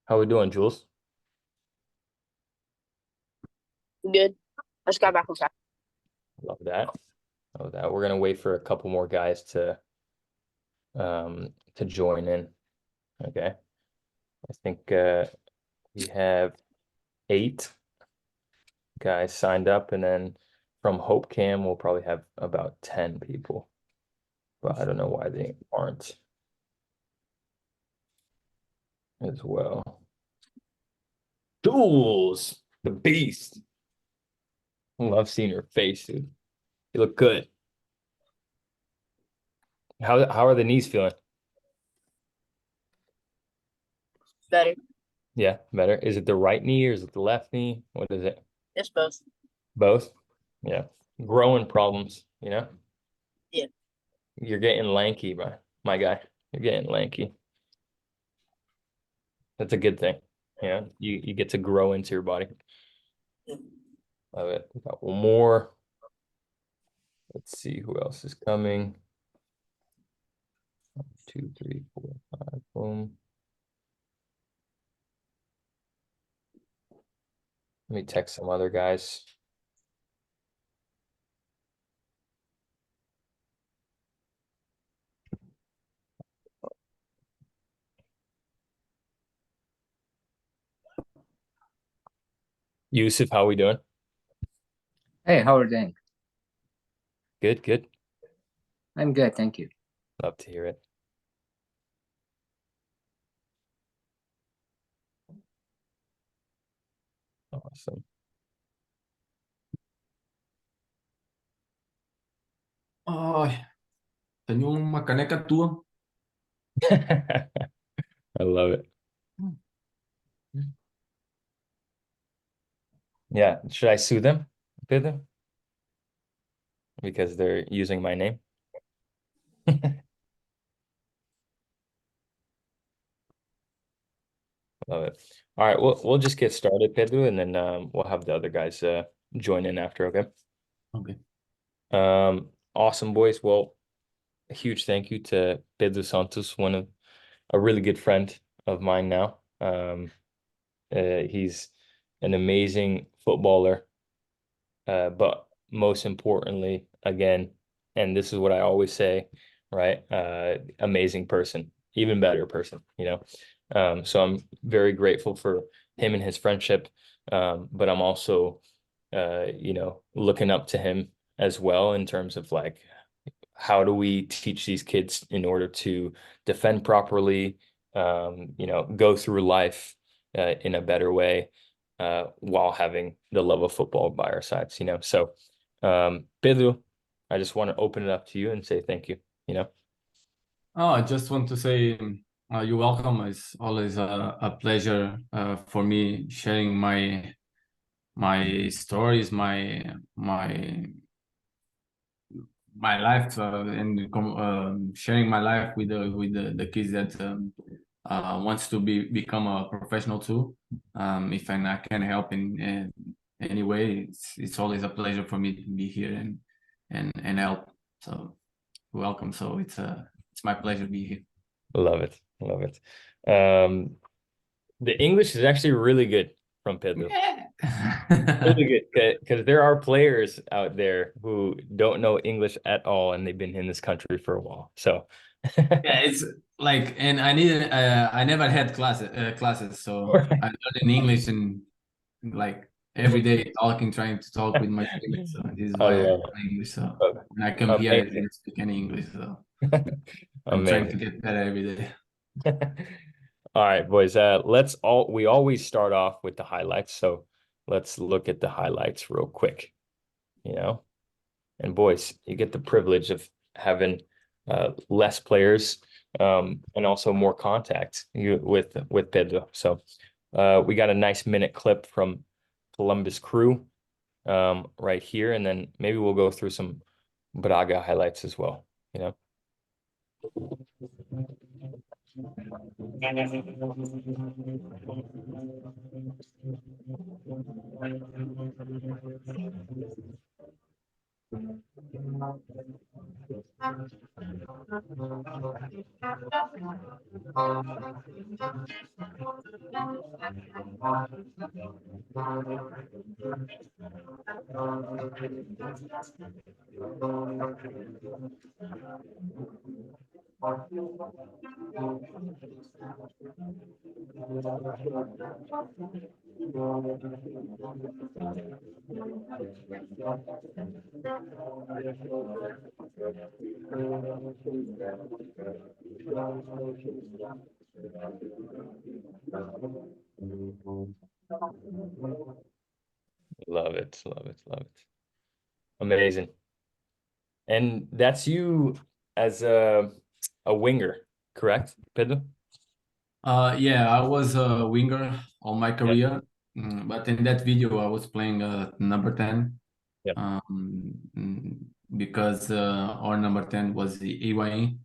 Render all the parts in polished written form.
How we doing, Jules? Good. I just got back from practice. Love that. Love that. We're gonna wait for a couple more guys to join in. Okay. I think we have 8 guys signed up, and then from Hope Cam we'll probably have about 10 people. But I don't know why they aren't as well. Jules, the beast. Love seeing your face, dude. You look good. How are the knees feeling? Better. Yeah, better. Is it the right knee or is it the left knee? What is it? It's both. Both? Yeah. Growing problems, Yeah. You're getting lanky, my guy. You're getting lanky. That's a good thing. You get to grow into your body. Love it. We got one more. Let's see who else is coming. 2, 3, 4, 5. Boom. Let me text some other guys. Yusuf, how we doing? Hey, how are you doing? Good, good. I'm good, thank you. Love to hear it. Awesome. Ai, tenho uma caneca tua. I love it. Yeah. Should I sue them, Pedro? Because they're using my name. Love it. All right, we'll just get started, Pedro, and then we'll have the other guys join in after, okay? Okay. Awesome, boys. Well, a huge thank you to Pedro Santos, one of a really good friend of mine now. He's an amazing footballer, but most importantly, again, and this is what I always say, right? Amazing person, even better person. So I'm very grateful for him and his friendship. But I'm also, looking up to him as well in terms of like, how do we teach these kids in order to defend properly, go through life in a better way while having the love of football by our sides. So, Pedro, I just want to open it up to you and say thank you. Oh, I just want to say you're welcome. It's always a pleasure for me sharing my stories, my life, and sharing my life with the kids that wants to become a professional too. If I can help in any way, it's always a pleasure for me to be here and help. So welcome. So it's my pleasure to be here. Love it. Love it. The English is actually really good from Pedro. Yeah. Really good, because there are players out there who don't know English at all, and they've been in this country for a while. So, Yeah, it's like, and I never had classes, so I learned in English and like every day talking, trying to talk with my students. So this is I why I love learn English. So it. when I come here, I Amazing. didn't speak any English, so I'm trying to Amazing. get better every day. All right, boys. We always start off with the highlights. So let's look at the highlights real quick. And boys, you get the privilege of having less players and also more contact with Pedro. So we got a nice minute clip from Columbus Crew right here, and then maybe we'll go through some Braga highlights as well. Love it, love it, love it. Amazing. And that's you as a winger, correct, Pedro? Yeah, I was a winger all my Yeah. career, but in that video I was playing number 10, Yeah. because our number 10 was the EYE.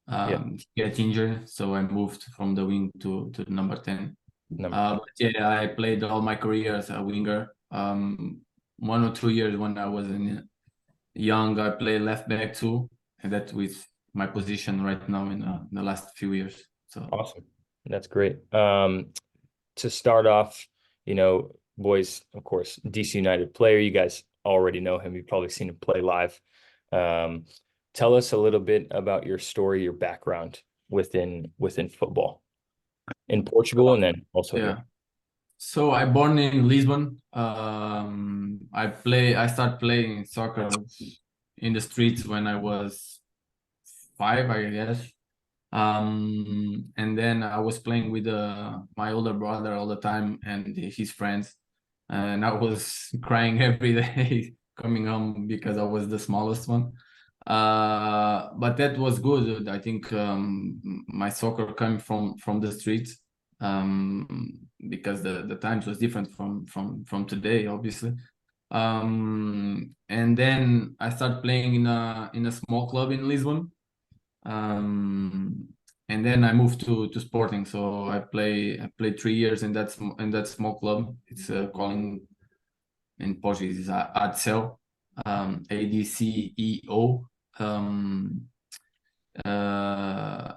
Yeah. He got injured, so I moved from the wing to number 10. Number 10. But yeah, I played all my career as a winger. 1 or 2 years when I was young, I played left back too, and that with my position right now in the last few years. So Awesome. That's great. To start off, boys, of course, DC United player. You guys already know him. You've probably seen him play live. Um, Tell us a little bit about your story, your background within football in Portugal and then also yeah. here. So I born in Lisbon. I start playing soccer in the streets when I was 5, I guess. And then I was playing with my older brother all the time and his friends, and I was crying every day coming home because I was the smallest one. But that was good. I think my soccer came from the streets, because the times was different from today, obviously. And then I started playing in a small club in Lisbon. And then I moved to Sporting. So I played 3 years in that small club. It's calling in Portuguese is ADCEO, ADCEO. Um, uh,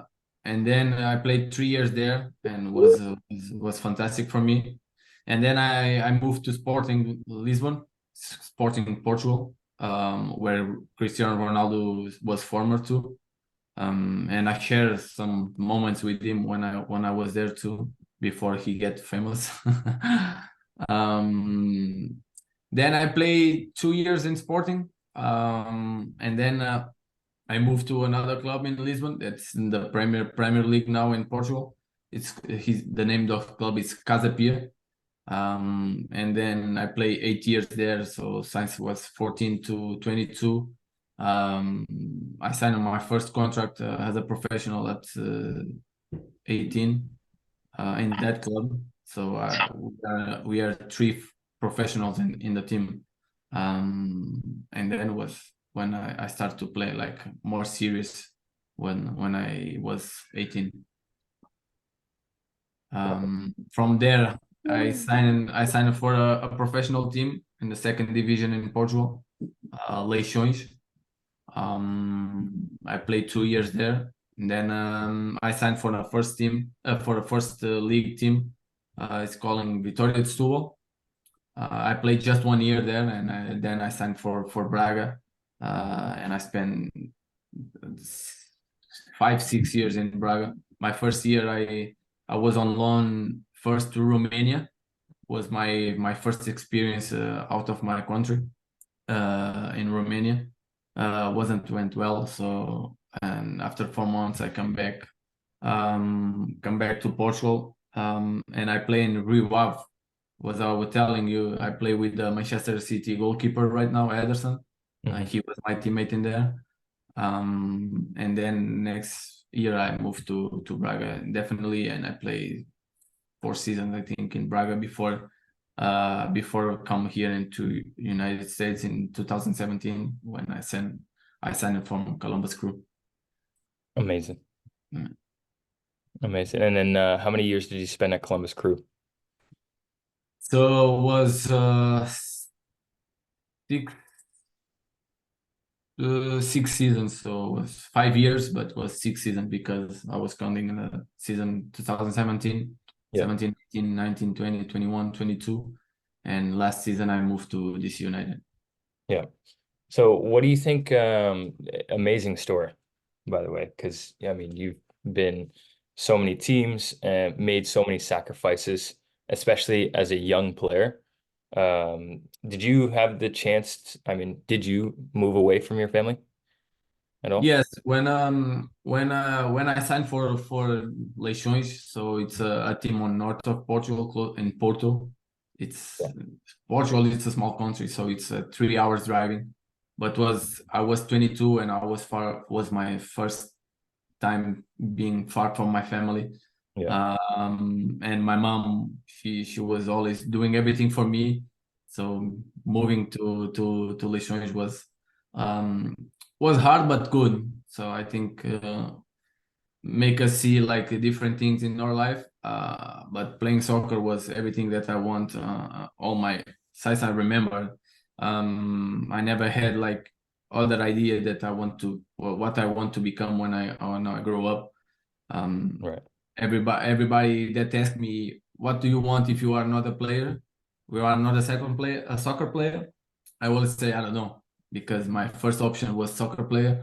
and then I played 3 years there and was fantastic for me. And then I moved to Sporting Lisbon, Sporting Portugal, where Cristiano Ronaldo was former too. And I shared some moments with him when I was there too, before he get famous. um, then I played 2 years in Sporting, and then I moved to another club in Lisbon. That's in the Premier League now in Portugal. The name of the club is Casa Pia. And then I played 8 years there. So since I was 14 to 22, I signed my first contract as a professional at 18 in that club. So we are three professionals in the team. And then was when I started to play like more serious when I was 18. From there, I signed for a professional team in the second division in Portugal, Leixões. I played 2 years there, and then I signed for the first team, for the first league team. It's calling Vitória de Setúbal. I played just 1 year there, and then I signed for Braga, and I spent 5, 6 years in Braga. My first year, I was on loan first to Romania. Was my first experience out of my country in Romania. Wasn't went well, so and after 4 months I come back to Portugal, and I play in Rio Ave. Was I was telling you, I play with the Manchester City goalkeeper right now, Ederson. He was my teammate in there. And then next year I moved to Braga definitely, and I played 4 seasons I think in Braga before come here into United States in 2017 when I signed from Columbus Crew. Amazing. Mm. Amazing. And then how many years did you spend at Columbus Crew? So was 6 6 seasons, so it was 5 years, but it was 6 seasons because I was counting in the season 2017, Yeah. 17, 18, 19, 20, 21, 22, and last season I moved to DC United. Yeah. So what do you think? Amazing story, by the way, because I mean you've been so many teams and made so many sacrifices, especially as a young player. Did you have the chance? I mean, did you move away from your family at all? Yes, when I signed for Leixões, so it's a team on north of Portugal, in Porto. It's Yeah. Portugal. It's a small country, so it's 3 hours driving. But I was 22 and I was my first time being far from my family. Yeah. And my mom, she was always doing everything for me. So moving to Leixões was hard but good. So I think make us see like different things in our life. But playing soccer was everything that I want. All my size I remember. I never had like other idea that I want to or what I want to become when I grow up. Um, Right. everybody that asked me, "What do you want if you are not a player? We are not a soccer player." I always say, "I don't know," because my first option was soccer player,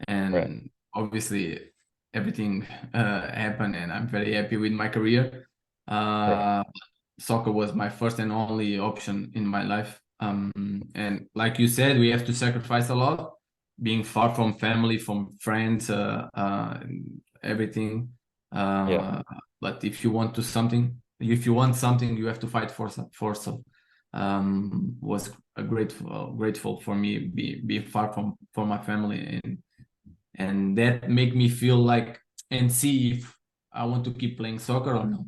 Right. and obviously everything happened, and I'm very happy with my career. Right. Uh, Soccer was my first and only option in my life. And like you said, we have to sacrifice a lot, being far from family, from friends, everything. Yeah. But if you want something, you have to fight for so. Was a grateful for me be far from my family, and that make me feel like and see if I want to keep playing soccer or not.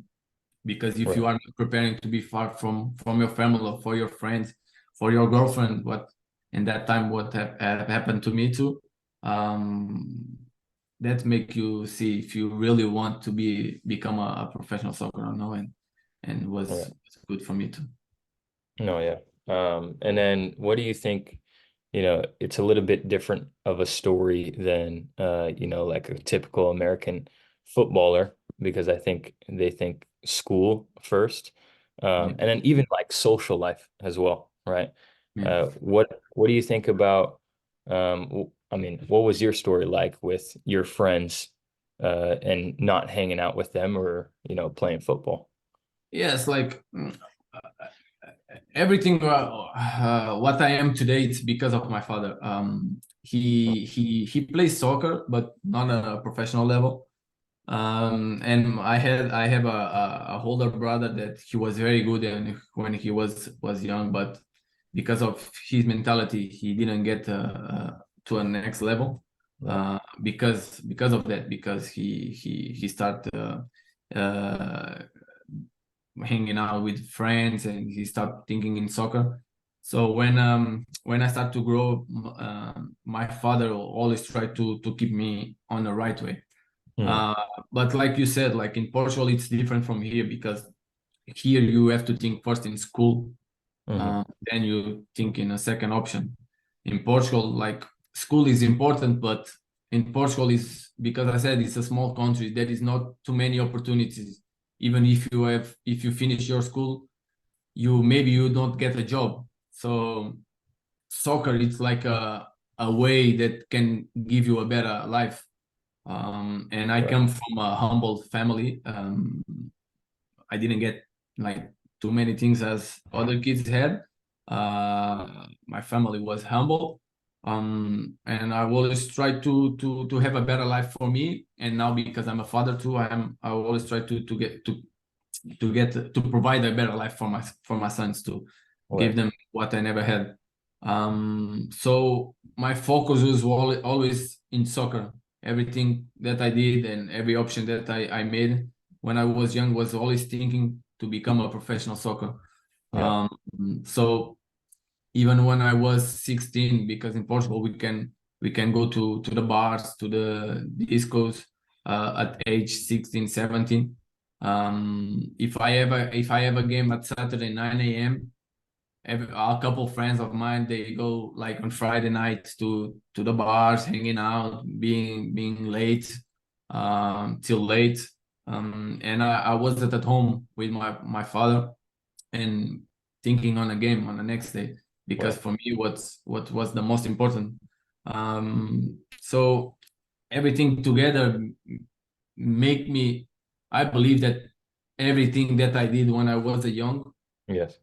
Because if Right. you are not preparing to be far from your family or for your friends, for your girlfriend, what in that time what have happened to me too, um, that make you see if you really want to become a professional soccer or no, and was Right. good for me too. No, yeah. And then what do you think, it's a little bit different of a story than like a typical American footballer, because I think they think school first. Yeah, And then even like social life as well, right? yeah. What do you think about I mean, what was your story like with your friends and not hanging out with them or, playing football? Yes, like everything what I am today, it's because of my father. He plays soccer but not on a professional level. And I have a older brother that he was very good and when he was young, but because of his mentality he didn't get to a next level. Right. Because of that, because he started hanging out with friends and he started thinking in soccer. So when I start to grow, my father always tried to keep me on the right way. Mhm. uh, but like you said, like in Portugal it's different from here, because here you have to think first in school, Mhm. then you think in a second option. In Portugal, like school is important, but in Portugal is, because I said it's a small country, there is not too many opportunities. Even if you finish your school, you don't get a job. So soccer, it's like a way that can give you a better life. And I Right. come from a humble family. I didn't get like too many things as other kids had. My family was humble, and I always try to have a better life for me. And now because I'm a father too, I always try to provide a better life for my sons, to give Right. them what I never had. So my focus was always in soccer. Everything that I did and every option that I made when I was young was always thinking to become a professional soccer. Yeah. Um, so even when I was 16, because in Portugal we can go to the bars, to the discos at age 16, 17. If I have a game at Saturday 9 a.m., a couple friends of mine, they go like on Friday nights to the bars, hanging out, being late, till late. And I was at home with my father and thinking on a game on the next day, because Right. for me what was the most important. So everything together make me, I believe that everything that I did when I was a young, Yes.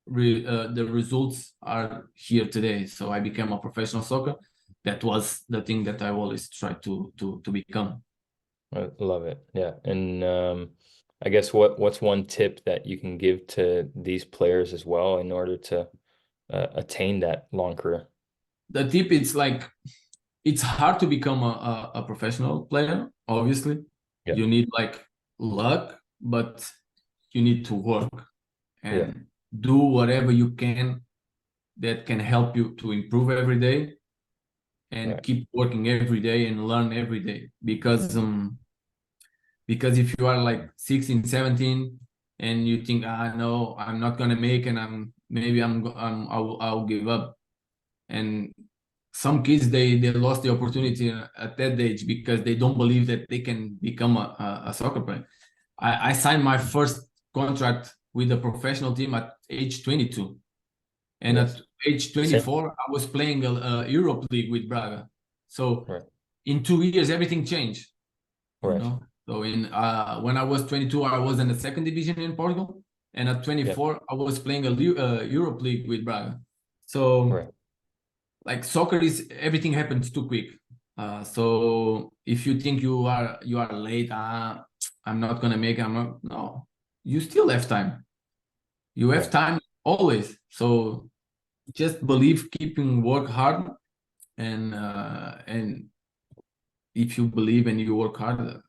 the results are here today. So I became a professional soccer. That was the thing that I always tried to become. I love it. Yeah. And I guess what's one tip that you can give to these players as well in order to attain that long career? The tip is like, it's hard to become a professional player. Obviously, Yeah. you need like luck, but you need to work Yeah. and do whatever you can that can help you to improve every day, and Right. keep working every day and learn every day. Because if you are like 16, 17 and you think, ah, no, I'm not gonna make, and I'll give up. And some kids, they lost the opportunity at that age because they don't believe that they can become a soccer player. I signed my first contract with a professional team at age 22, and at Yes. age Same. 24 I was playing a Europe League with Braga. So Right. in 2 years everything changed, you Right. know. So in when I was 22, I was in the second division in Portugal, and at Yeah. 24 I was playing a Europe League with Braga. So Right. like soccer is, everything happens too quick. So if you think you are late, I'm not gonna make it, I'm not, no, you still have time. You have Right. time always. So just believe, keeping work hard, and if you believe and you work hard,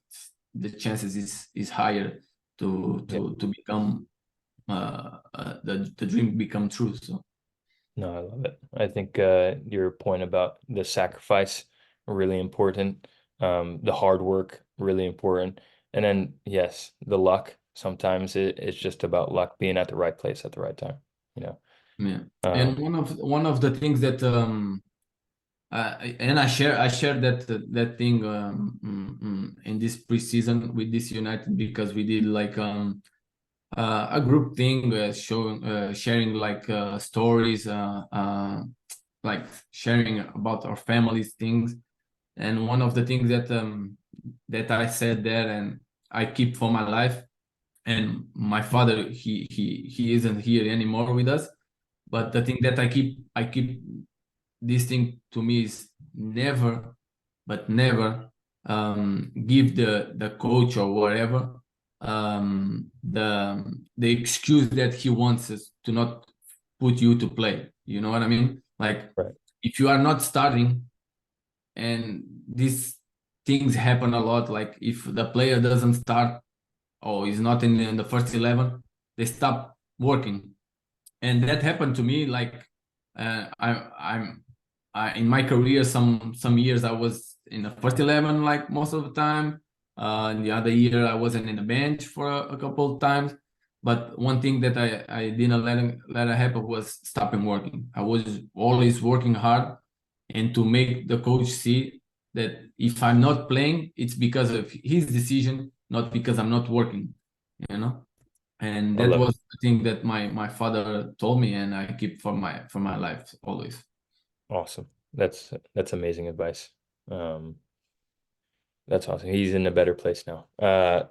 the chances is higher to Yeah. to to become, the dream become true. So No, I love it. I think your point about the sacrifice really important, the hard work really important, and then yes, the luck. Sometimes it's just about luck being at the right place at the right time. You know. yeah. And Um, one of the things that, and I share that thing, in this preseason with this United, because we did like, a group thing, sharing like, stories, like sharing about our families things. And one of the things that I said there, and I keep for my life, and my father, he isn't here anymore with us, but the thing that I keep this thing to me is never, but never, give the coach or whatever, the excuse that he wants us to not put you to play. You know what I mean? Like, right. if you are not starting, and these things happen a lot, like if the player doesn't start or is not in the first 11, they stop working. And that happened to me. Like, in my career, some years I was in the first 11 like most of the time. And the other year I wasn't in the bench for a couple of times. But one thing that I didn't let it happen was stopping working. I was always working hard, and to make the coach see that if I'm not playing, it's because of his decision, not because I'm not working, you know. And I that love was it. the thing that my father told me, and I keep for my life always. Awesome. That's amazing advice. Um, that's awesome. He's in a better place now.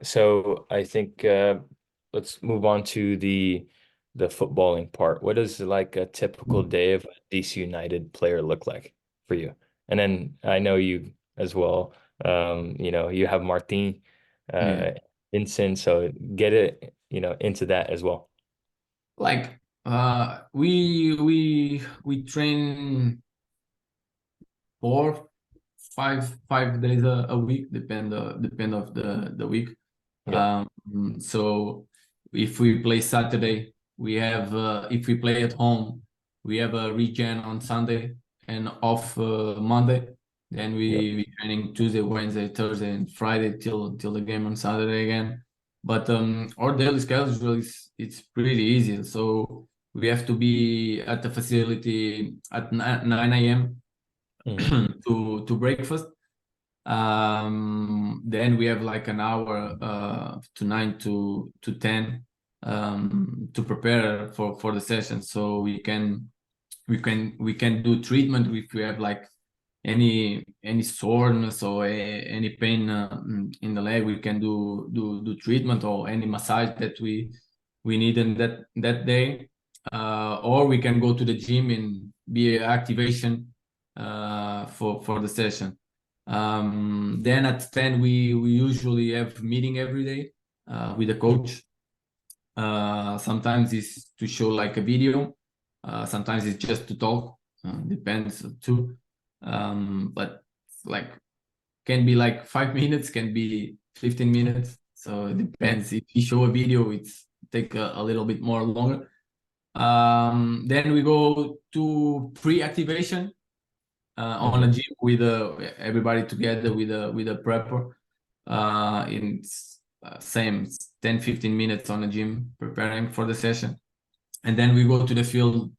So I think let's move on to the footballing part. What does like a typical day of a DC United player look like for you? And then I know you as well. You have Martin, Yeah, Vincent, so get it, into that as well. like, we train 4, 5 days a week, depend of the week. Yeah, So if we play Saturday, we have, if we play at home, we have a regen on Sunday and off, Monday. Then yeah, we training Tuesday, Wednesday, Thursday, and Friday till the game on Saturday again. But our daily schedule is it's pretty easy. So we have to be at the facility at 9 a.m. Mhm. to breakfast. Then we have like an hour to 9 to 10 to prepare for the session, so we can do treatment if we have like any soreness or any pain in the leg. We can do treatment, or any massage that we need in that day, or we can go to the gym and be activation for the session. Then at 10 we usually have meeting every day with the coach. Sometimes it's to show like a video, sometimes it's just to talk, depends too. But like can be like 5 minutes, can be 15 minutes, so it depends. If you show a video, it's take a little bit more longer. Then we go to pre-activation on a gym with everybody together with a prepper in same 10-15 minutes on the gym preparing for the session, and then we go to the field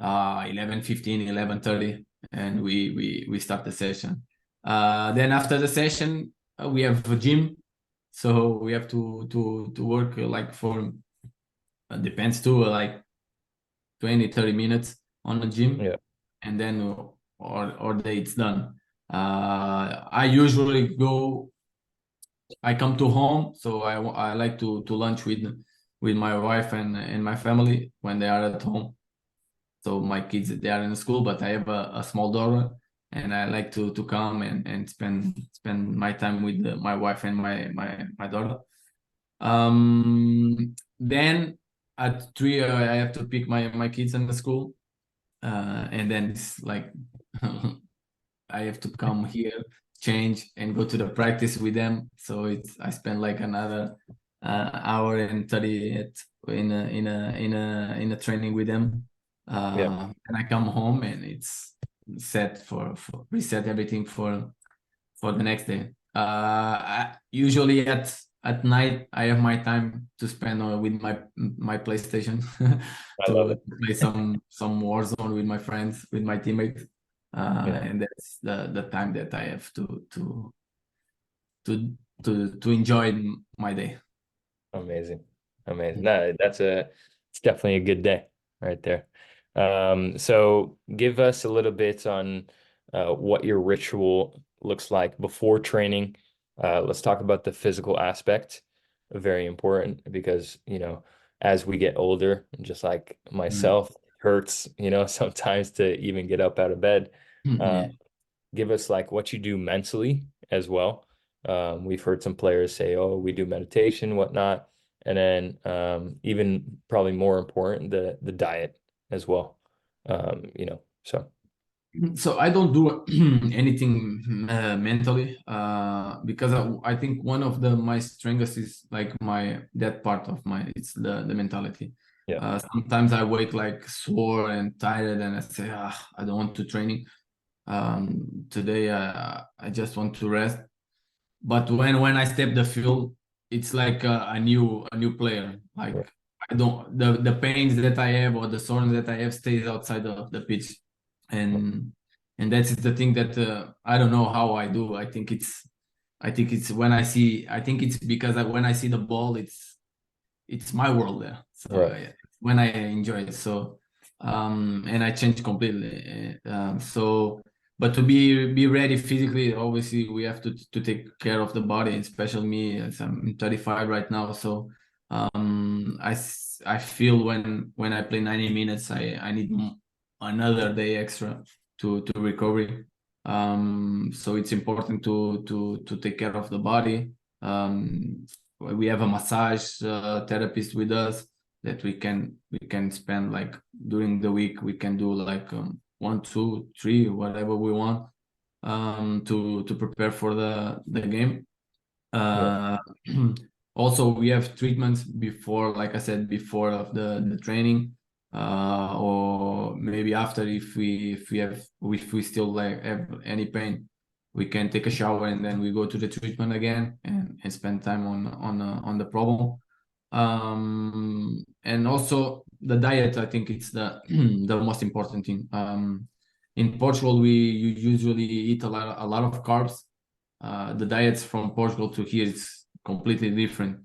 11:15, 11:30, and we start the session. Then after the session we have a gym, so we have to work like for depends too, like 20-30 minutes on the gym. Yeah. And then or day it's done. I usually I come to home, so I like to lunch with my wife and my family when they are at home. So my kids, they are in school, but I have a small daughter, and I like to come and spend my time with my wife and my daughter. Then at 3 I have to pick my kids in the school, and then it's like I have to come here, change, and go to the practice with them. So I spend like another hour and 30 in a training with them. And I come home and it's set for reset everything for the next day. Usually at night I have my time to spend with my PlayStation I love to it. play some Warzone with my friends, with my teammates. Yeah. And that's the time that I have to enjoy my day. Amazing. Amazing. No, it's definitely a good day right there. So give us a little bit on what your ritual looks like before training. Let's talk about the physical aspect. Very important because, as we get older, just like myself, it hurts, sometimes to even get up out of bed. Uh, Yeah. Give us like what you do mentally as well. We've heard some players say, "Oh, we do meditation, whatnot," and then even probably more important, the diet as well. So So I don't do anything mentally because I think one of my strengths is like that part of it's the mentality. yeah, Sometimes I wake like sore and tired, and I say, I don't want to training. Today I just want to rest. But when I step the field, it's like a new player. Like right, I don't the pains that I have or the soreness that I have stays outside of the pitch, and that's the thing that I don't know how I do. I think it's when I think it's because when I see the ball, it's my world there. So right, when I enjoy it, so and I change completely. So, but to be ready physically, obviously we have to take care of the body, especially me, as I'm 35 right now. So I feel when I play 90 minutes, I need another day extra to recovery. So it's important to take care of the body. We have a massage therapist with us that we can spend like during the week. We can do like 1, 2, 3, whatever we want to prepare for the game. yeah, uh, Also we have treatments before, like I said, before of the training, or maybe after, if we still like have any pain, we can take a shower and then we go to the treatment again and spend time on the problem. And also the diet, I think it's the the most important thing. In Portugal, we usually eat a lot of carbs. The diets from Portugal to here is completely different.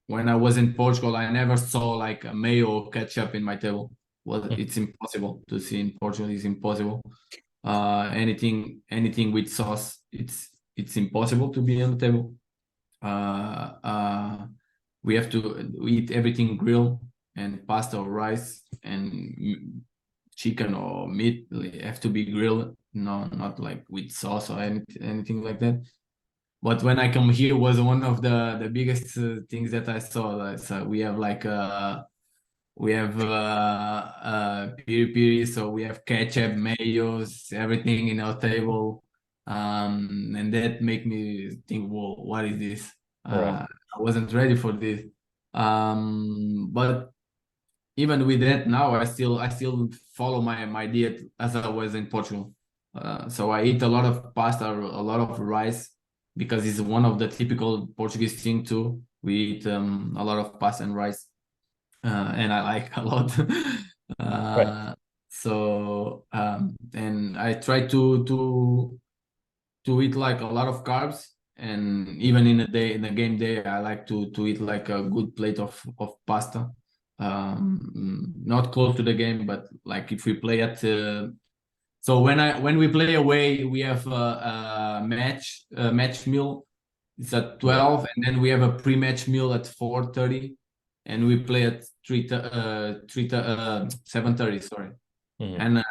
When I was in Portugal, I never saw like a mayo or ketchup in my table. Well, it's impossible to see in Portugal. It's impossible. Anything with sauce, it's impossible to be on the table. We have to eat everything grilled, and pasta or rice and chicken or meat have to be grilled, no, not like with sauce or anything like that. But when I come here was one of the biggest things that I saw. So we have like piri piri, so we have ketchup, mayos, everything in our table, and that make me think, whoa, what is this? Right. I wasn't ready for this. But even with that, now I still follow my diet as I was in Portugal. So I eat a lot of pasta, a lot of rice, because it's one of the typical Portuguese thing too. We eat a lot of pasta and rice, and I like a lot. Right. And I try to eat like a lot of carbs, and even in a game day, I like to eat like a good plate of pasta. Not close to the game, but like if we play at so when we play away, we have a match meal. It's at 12, and then we have a pre-match meal at 4:30, and we play at 7:30. Sorry. Mhm. And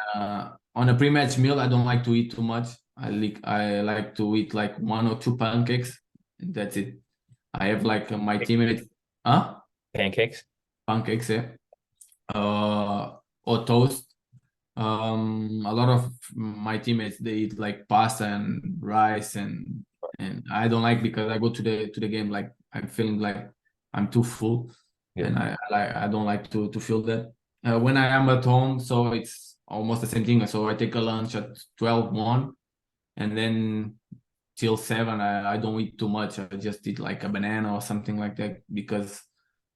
on a pre-match meal, I don't like to eat too much. I like to eat like one or two pancakes, and that's it. I have like my teammates, Pancakes. pancakes, yeah, or toast. A lot of my teammates, they eat like pasta and rice, and I don't like, because I go to the game like I'm feeling like I'm too full, Yeah. and I don't like to feel that. When I am at home, so it's almost the same thing. So I take a lunch at 12:01, and then till 7 I don't eat too much. I just eat like a banana or something like that, because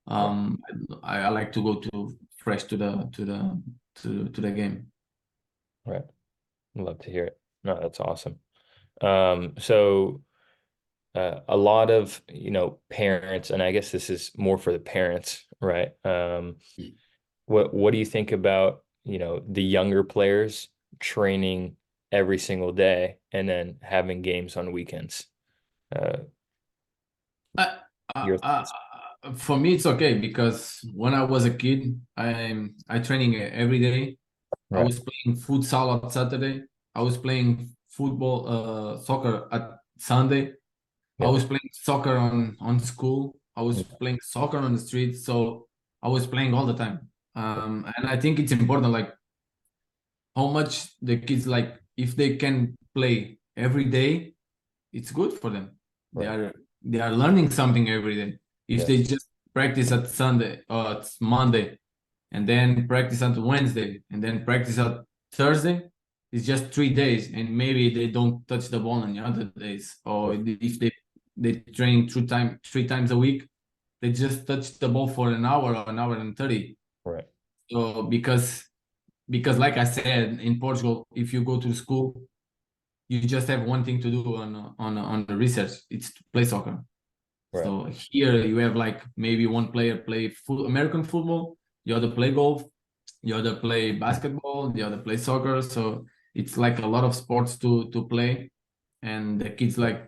I like to go to fresh to the game. Right. Love to hear it. No, that's awesome. So a lot of, parents, and I guess this is more for the parents, right? What do you think about, the younger players training every single day and then having games on weekends? Uh, Uh, uh, your uh, thoughts? for me, it's okay, because when I was a kid, I training every day. I Right. was playing futsal on Saturday. I was playing football, soccer at Sunday. I Yeah. was playing soccer on school. I was playing soccer on the street. So I was playing all the time. And I think it's important, like how much the kids, like if they can play every day, it's good for them. They Right. are they are learning something every day. If they Yes. just practice at Sunday or at Monday, and then practice at Wednesday, and then practice at Thursday, it's just 3 days, and maybe they don't touch the ball on the other days. Or if they train three times a week, they just touch the ball for an hour or an hour and 30. Right. So because like I said, in Portugal, if you go to school, you just have one thing to do on the research. It's to play soccer. Right. So here you have like maybe one player play American football, the other play golf, the other play basketball, the other play soccer. So it's like a lot of sports to play, and the kids, like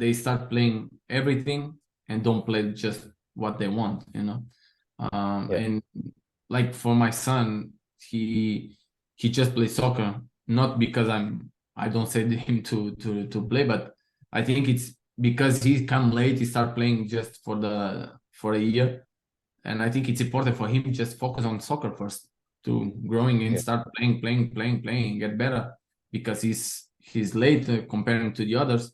they start playing everything and don't play just what they want. Yeah. And like for my son, he just plays soccer, not because I don't say to him to play, but I think it's because he come late, he start playing just for a year, and I think it's important for him just focus on soccer first, to growing and Yeah. start playing, and get better, because he's late comparing to the others.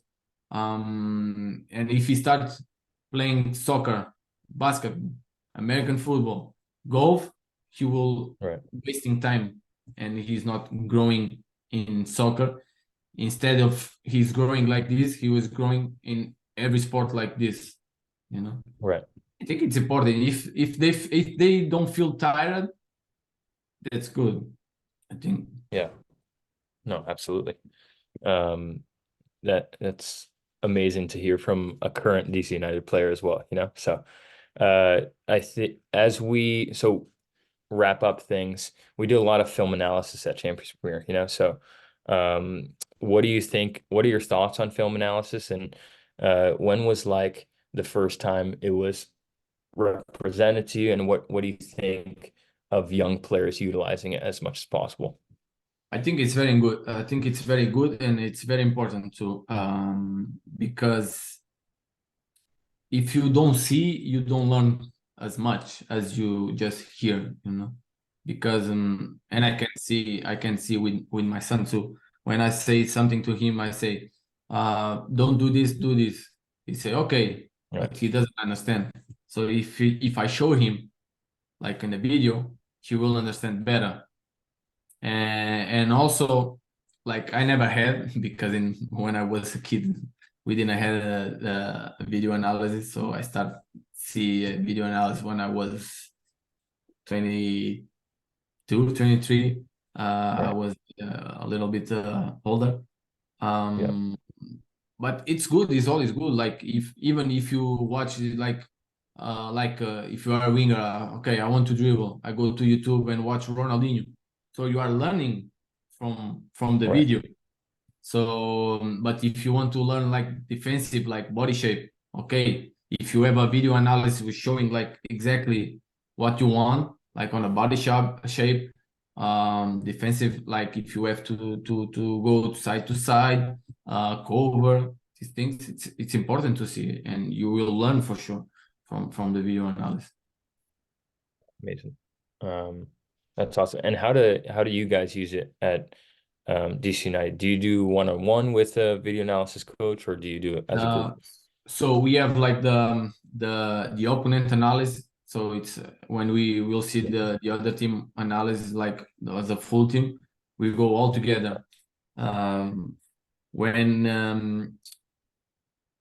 And if he starts playing soccer, basketball, American football, golf, he will Right. wasting time, and he's not growing in soccer. Instead of he's growing like this, he was growing in every sport like this. Right. I think it's important. If they don't feel tired, that's good. I think. Yeah. No, absolutely. Um, that's amazing to hear from a current DC United player as well, you know. So I think as we wrap up things, we do a lot of film analysis at Champions Premier, you know. So what do you think, what are your thoughts on film analysis, and when was like the first time it was represented to you, and what do you think of young players utilizing it as much as possible? I think it's very good. I think it's very good and it's very important too. Because if you don't see, you don't learn as much as you just hear, you know. Because and I can see with my son too. When I say something to him, I say, don't do this, do this. He say, okay, Yeah, but he doesn't understand. So if I show him like in the video, he will understand better. And also like I never had because in when I was a kid we didn't have a video analysis, so I started see video analysis when I was 22, 23. I right. was a little bit older. Yeah, But it's good, it's always good, like if even if you watch it like if you are a winger, okay, I want to dribble, I go to YouTube and watch Ronaldinho, so you are learning from the right, video. So but if you want to learn like defensive, like body shape, okay, if you have a video analysis showing like exactly what you want, like on a shape, defensive, like if you have to go side to side, cover these things, it's important to see, and you will learn for sure from the video analysis. amazing. Um, that's awesome. And how do you guys use it at DC United? Do you do one-on-one with a video analysis coach, or do you do it as a Uh, group? so we have like the opponent analysis. So it's when we will see Yeah, the other team analysis like as a full team, we go all together. Um, when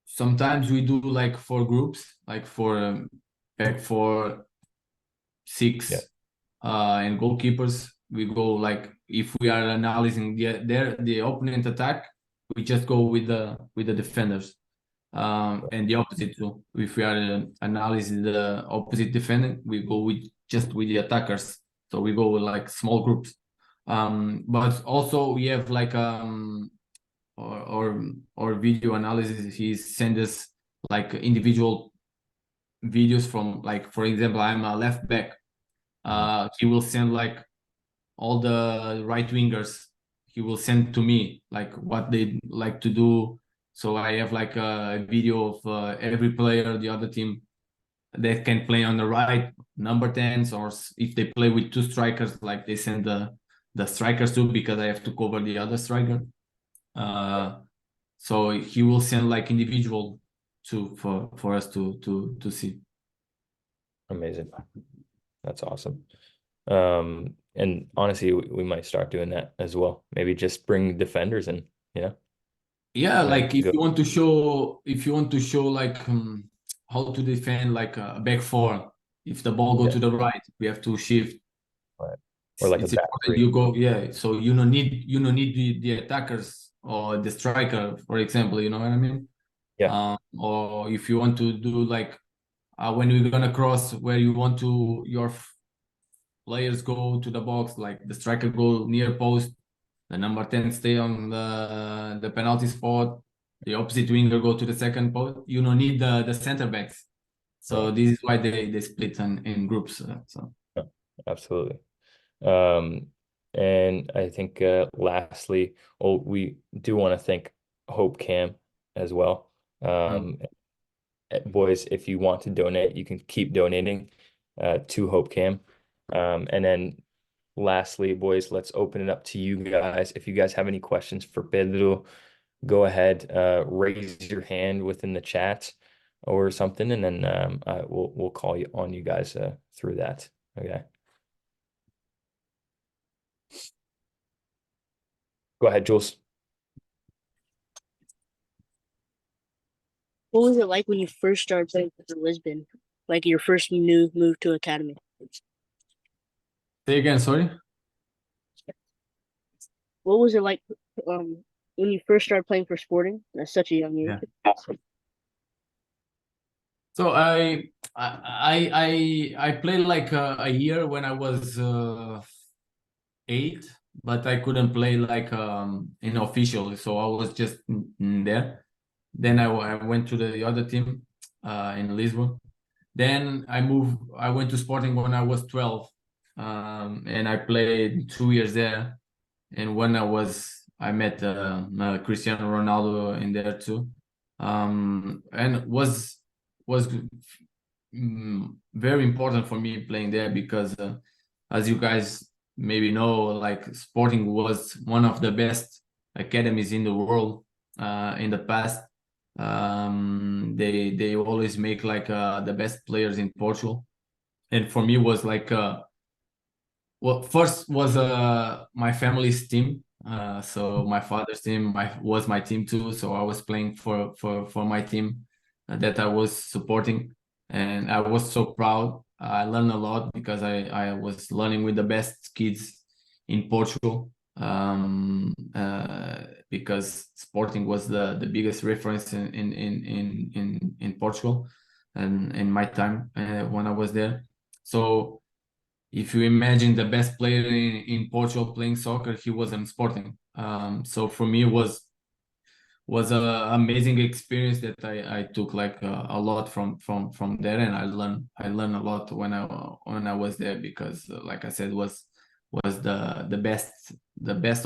sometimes we do like 4 groups, like for back for yeah, six and goalkeepers. We go like if we are analyzing the opponent attack, we just go with the defenders. And the opposite too. If we are analyzing the opposite defendant, we go with just with the attackers. So we go with like small groups. But also we have like or video analysis. He sends us like individual videos from, like for example, I'm a left back. He will send like all the right wingers, he will send to me like what they like to do. So I have like a video of every player the other team that can play on the right, number 10s, or if they play with 2 strikers, like they send the strikers too, because I have to cover the other striker. So he will send like individual to for us to see. amazing. That's awesome. And honestly, we might start doing that as well. Maybe just bring defenders in, you know, Yeah, and like go. if you want to show like how to defend like a back four, if the ball go Yeah, to the right, we have to shift. right. Or like a It's back important three. you go, yeah. So you don't need the attackers or the striker, for example. You know what I mean? Yeah, Or if you want to do like when you're gonna cross, where you want to your players go to the box, like the striker go near post, the number 10 stay on the penalty spot, the opposite winger go to the second post. You don't need the center backs. So right. this is why they split in groups. So Yeah, absolutely. Um, and I think lastly, well, we do want to thank Hope Cam as well. mm. Boys, if you want to donate, you can keep donating to Hope Cam. And then lastly, boys, let's open it up to you guys. If you guys have any questions for Pedro, go ahead, raise your hand within the chat or something, and then we'll call you on you guys through that. Okay. Go ahead, Jules. What was it like when you first started playing for Lisbon? like your first move to academy? Say again, sorry. What was it like when you first started playing for Sporting at such a young age? Yeah. So I played like a year when I was 8, but I couldn't play like in official, so I was just there. Then I went to the other team in Lisbon. Then I went to Sporting when I was 12, and I played 2 years there. And when I met Cristiano Ronaldo in there too, and was very important for me playing there because, as you guys maybe know, like Sporting was one of the best academies in the world in the past. They always make like the best players in Portugal, and for me was like well, first was my family's team. So my father's team was my team too. So I was playing for my team that I was supporting, and I was so proud. I learned a lot because I was learning with the best kids in Portugal. Because Sporting was the biggest reference in Portugal, and in my time when I was there. So if you imagine the best player in Portugal playing soccer, he was in Sporting. So for me, was a amazing experience that I took like a lot from there, and I learned a lot when I was there because, like I said, was the best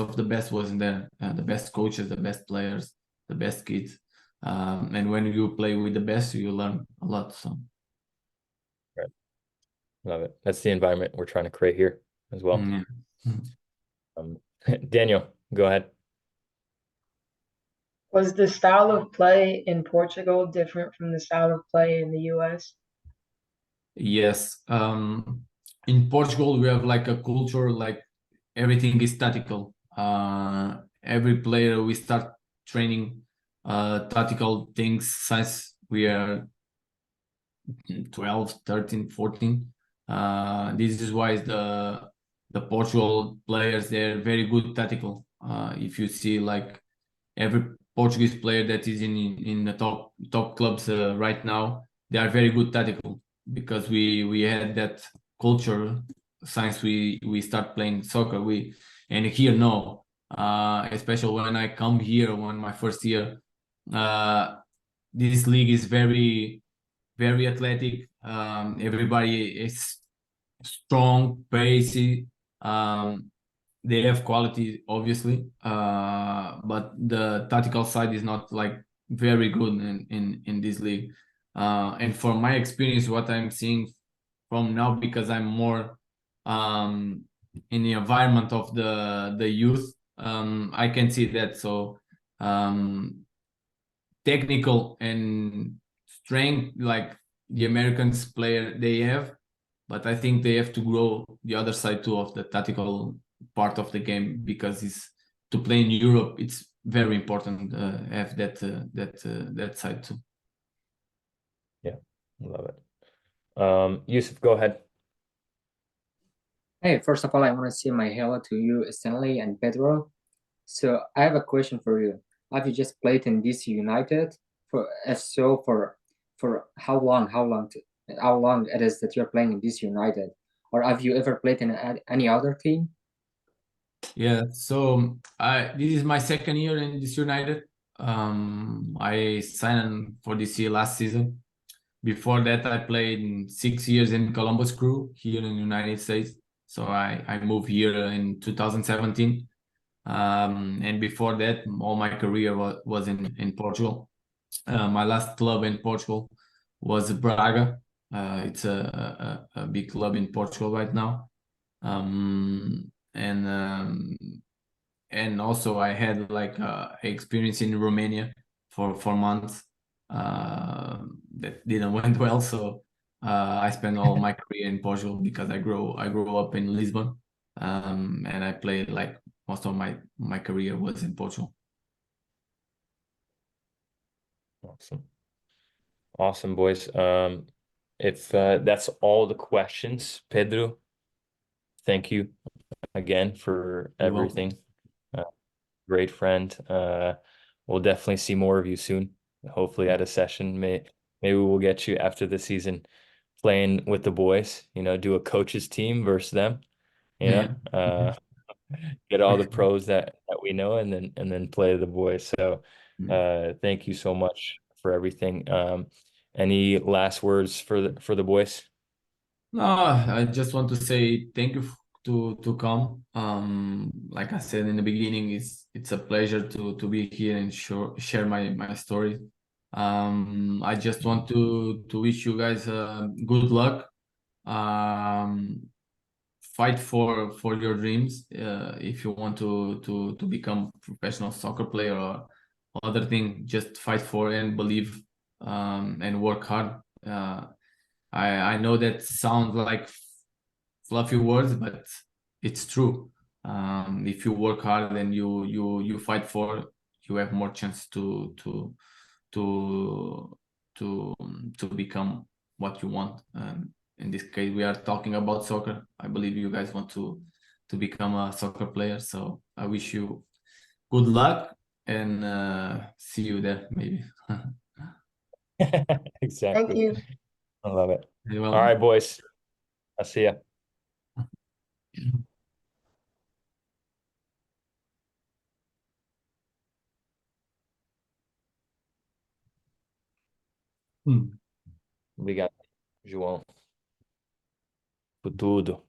of the best was in there. The best coaches, the best players, the best kids. And when you play with the best, you learn a lot. So Right. Love it. That's the environment we're trying to create here as well. yeah. Um, Daniel, go ahead. Was the style of play in Portugal different from the style of play in the US? Yes. In Portugal, we have like a culture like everything is tactical. Every player we start training tactical things since we are 12, 13, 14. This is why the Portugal players, they're very good tactical. If you see like every Portuguese player that is in the top clubs right now, they are very good tactical because we had that culture since we start playing soccer. And here no, especially when I come here when my first year, this league is very very athletic. Everybody is strong, pacey. They have quality, obviously, but the tactical side is not like very good in this league. And from my experience, what I'm seeing from now, because I'm more in the environment of the youth, I can see that. So technical and strength, like the Americans player they have, but I think they have to grow the other side too of the tactical part of the game because it's to play in Europe. It's very important have that side too. Yeah, love it. Yusuf, go ahead. Hey, first of all, I want to say my hello to you, Stanley and Pedro. So I have a question for you. Have you just played in DC United? If so, for how long? How long it is that you're playing in DC United? Or have you ever played in any other team? Yeah, so this is my second year in this United. I signed for this year last season. Before that, I played 6 years in Columbus Crew here in the United States. So I moved here in 2017. And before that, all my career was in Portugal. My last club in Portugal was Braga. It's a big club in Portugal right now. And also I had like experience in Romania for 4 months. That didn't went well, so I spent all my career in Portugal because I grew up in Lisbon, and I played like most of my career was in Portugal. Awesome. Awesome, boys. if that's all the questions, Pedro, thank you again for You're welcome. everything. Uh, Great friend. We'll definitely see more of you soon. Hopefully at a session. Maybe we'll get you after the season playing with the boys, do a coaches team versus them, you Yeah. know, get all the pros that we know and then play the boys. So thank you so much for everything. Any last words for the boys? No, I just want to say thank you to come. Like I said in the beginning, it's a pleasure to be here and share my story. I just want to wish you guys good luck. Um, Fight for your dreams. If you want to become professional soccer player or other thing, just fight for it and believe and work hard. I know that sounds like fluffy words, but it's true. If you work hard and you fight for, you have more chance to to become what you want. In this case, we are talking about soccer. I believe you guys want to become a soccer player. So I wish you good luck and see you there maybe. Thank Exactly. you. I love it. You're All right, welcome. boys. I'll see ya. Obrigado, João, por tudo.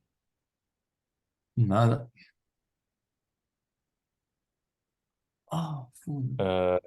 Nada. Ah, foda. Uh,